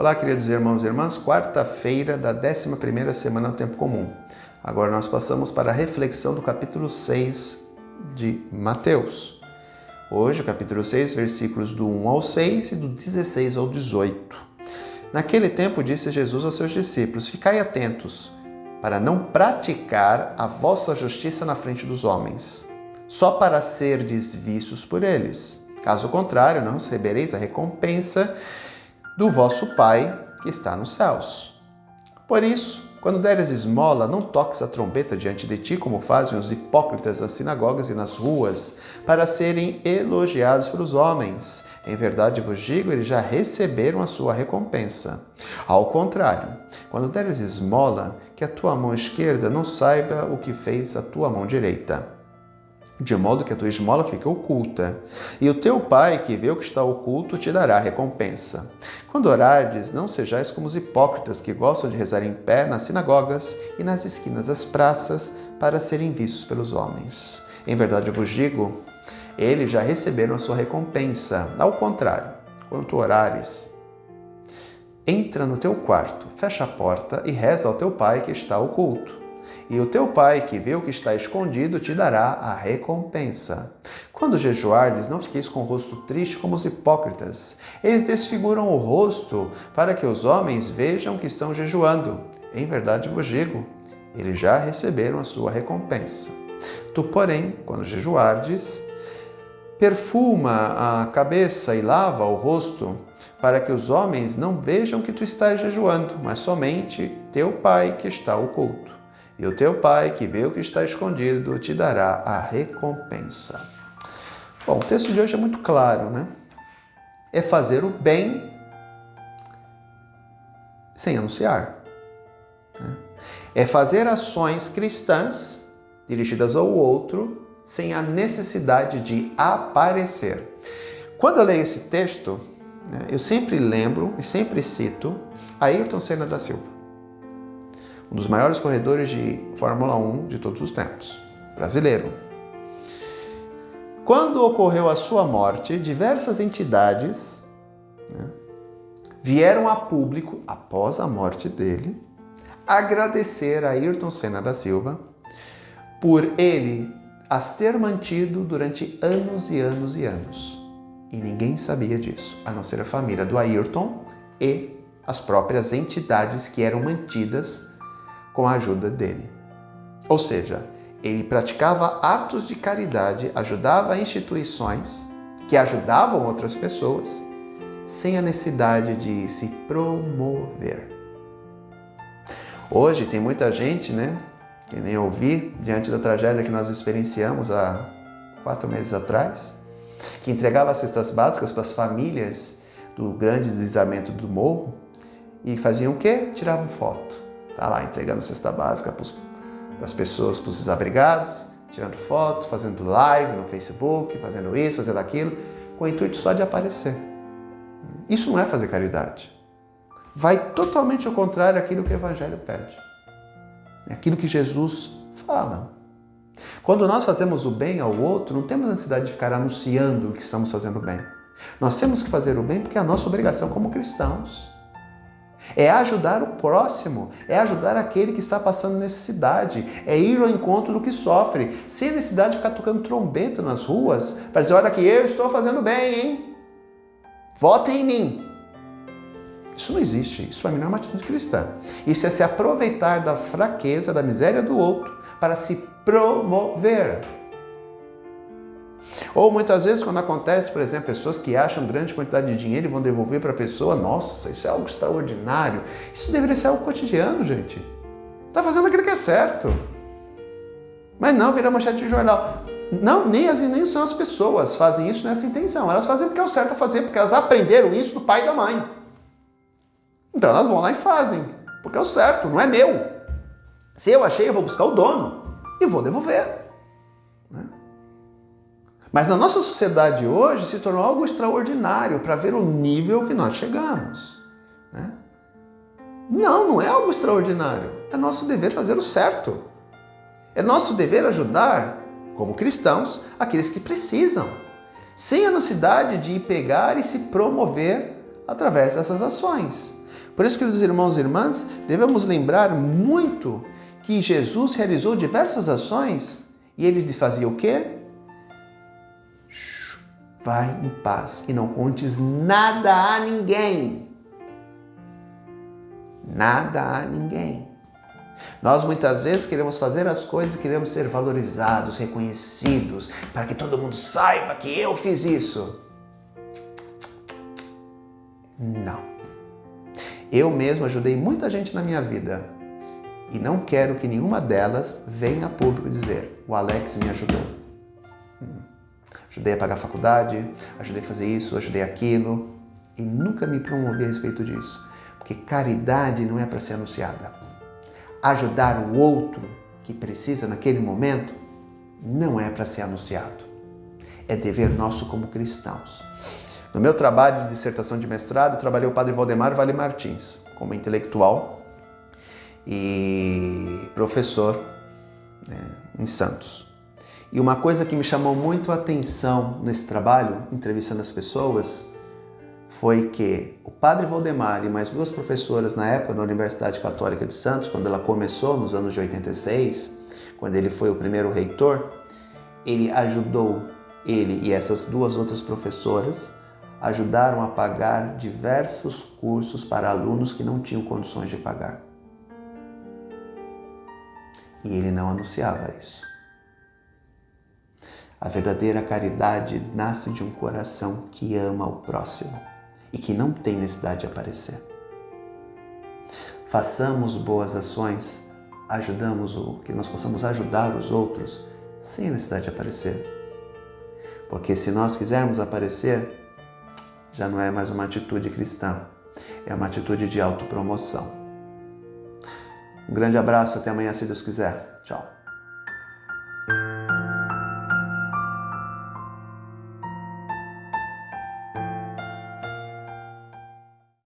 Olá, queridos irmãos e irmãs, quarta-feira da 11ª semana do Tempo Comum. Agora nós passamos para a reflexão do capítulo 6 de Mateus. Hoje, o capítulo 6, versículos do 1 ao 6 e do 16 ao 18. Naquele tempo disse Jesus aos seus discípulos: Ficai atentos, para não praticar a vossa justiça na frente dos homens, só para serdes vistos por eles. Caso contrário, não recebereis a recompensa do vosso Pai que está nos céus. Por isso, quando deres esmola, não toques a trombeta diante de ti, como fazem os hipócritas nas sinagogas e nas ruas, para serem elogiados pelos homens. Em verdade vos digo, eles já receberam a sua recompensa. Ao contrário, quando deres esmola, que a tua mão esquerda não saiba o que fez a tua mão direita, de modo que a tua esmola fique oculta, e o teu Pai, que vê o que está oculto, te dará a recompensa. Quando orardes, não sejais como os hipócritas que gostam de rezar em pé nas sinagogas e nas esquinas das praças para serem vistos pelos homens. Em verdade eu vos digo, eles já receberam a sua recompensa. Ao contrário, quando tu orares, entra no teu quarto, fecha a porta e reza ao teu Pai que está oculto. E o teu Pai, que vê o que está escondido, te dará a recompensa. Quando jejuardes, não fiqueis com o rosto triste como os hipócritas. Eles desfiguram o rosto para que os homens vejam que estão jejuando. Em verdade vos digo, eles já receberam a sua recompensa. Tu, porém, quando jejuardes, perfuma a cabeça e lava o rosto, para que os homens não vejam que tu estás jejuando, mas somente teu Pai que está oculto. E o teu Pai, que vê o que está escondido, te dará a recompensa. Bom, o texto de hoje é muito claro, né? É fazer o bem sem anunciar. É fazer ações cristãs dirigidas ao outro sem a necessidade de aparecer. Quando eu leio esse texto, eu sempre lembro e sempre cito Ayrton Senna da Silva, um dos maiores corredores de Fórmula 1 de todos os tempos, brasileiro. Quando ocorreu a sua morte, diversas entidades vieram a público, após a morte dele, agradecer a Ayrton Senna da Silva por ele as ter mantido durante anos e anos e anos. E ninguém sabia disso, a não ser a família do Ayrton e as próprias entidades que eram mantidas com a ajuda dele. Ou seja, ele praticava atos de caridade, ajudava instituições que ajudavam outras pessoas, sem a necessidade de se promover. Hoje tem muita gente, que nem eu vi, diante da tragédia que nós experienciamos há 4 meses atrás, que entregava cestas básicas para as famílias do grande deslizamento do morro e faziam o quê? Tiravam foto. Tá lá entregando cesta básica para as pessoas, para os desabrigados, tirando foto, fazendo live no Facebook, fazendo isso, fazendo aquilo, com o intuito só de aparecer. Isso não é fazer caridade. Vai totalmente ao contrário daquilo que o Evangelho pede. É aquilo que Jesus fala. Quando nós fazemos o bem ao outro, não temos necessidade de ficar anunciando que estamos fazendo bem. Nós temos que fazer o bem porque é a nossa obrigação como cristãos. É ajudar o próximo, é ajudar aquele que está passando necessidade, é ir ao encontro do que sofre, sem necessidade de ficar tocando trombeta nas ruas, para dizer, olha aqui, eu estou fazendo bem, hein? Votem em mim. Isso não existe, isso para mim não é uma atitude cristã. Isso é se aproveitar da fraqueza, da miséria do outro, para se promover. Ou muitas vezes quando acontece, por exemplo, pessoas que acham grande quantidade de dinheiro e vão devolver para a pessoa, nossa, isso é algo extraordinário. Isso deveria ser algo cotidiano, gente. Está fazendo aquilo que é certo. Mas não, vira manchete de jornal. Não, nem são as pessoas fazem isso nessa intenção. Elas fazem porque é o certo a fazer, porque elas aprenderam isso do pai e da mãe. Então elas vão lá e fazem, porque é o certo, não é meu. Se eu achei, eu vou buscar o dono e vou devolver. Mas a nossa sociedade hoje se tornou algo extraordinário para ver o nível que nós chegamos. Não é algo extraordinário. É nosso dever fazer o certo. É nosso dever ajudar, como cristãos, aqueles que precisam, sem a necessidade de pegar e se promover através dessas ações. Por isso, queridos irmãos e irmãs, devemos lembrar muito que Jesus realizou diversas ações e ele fazia o quê? Vai em paz e não contes nada a ninguém. Nada a ninguém. Nós muitas vezes queremos fazer as coisas e queremos ser valorizados, reconhecidos, para que todo mundo saiba que eu fiz isso. Não. Eu mesmo ajudei muita gente na minha vida e não quero que nenhuma delas venha a público dizer: o Alex me ajudou. Ajudei a pagar a faculdade, ajudei a fazer isso, ajudei aquilo e nunca me promovi a respeito disso, porque caridade não é para ser anunciada. Ajudar o outro que precisa naquele momento não é para ser anunciado. É dever nosso como cristãos. No meu trabalho de dissertação de mestrado, trabalhei o padre Valdemar Vale Martins como intelectual e professor, em Santos. E uma coisa que me chamou muito a atenção nesse trabalho, entrevistando as pessoas, foi que o padre Valdemar e mais duas professoras na época da Universidade Católica de Santos, quando ela começou nos anos de 86, quando ele foi o primeiro reitor, ele e essas duas outras professoras ajudaram a pagar diversos cursos para alunos que não tinham condições de pagar. E ele não anunciava isso. A verdadeira caridade nasce de um coração que ama o próximo e que não tem necessidade de aparecer. Façamos boas ações, que nós possamos ajudar os outros sem necessidade de aparecer. Porque se nós quisermos aparecer, já não é mais uma atitude cristã, é uma atitude de autopromoção. Um grande abraço, até amanhã, se Deus quiser. Tchau.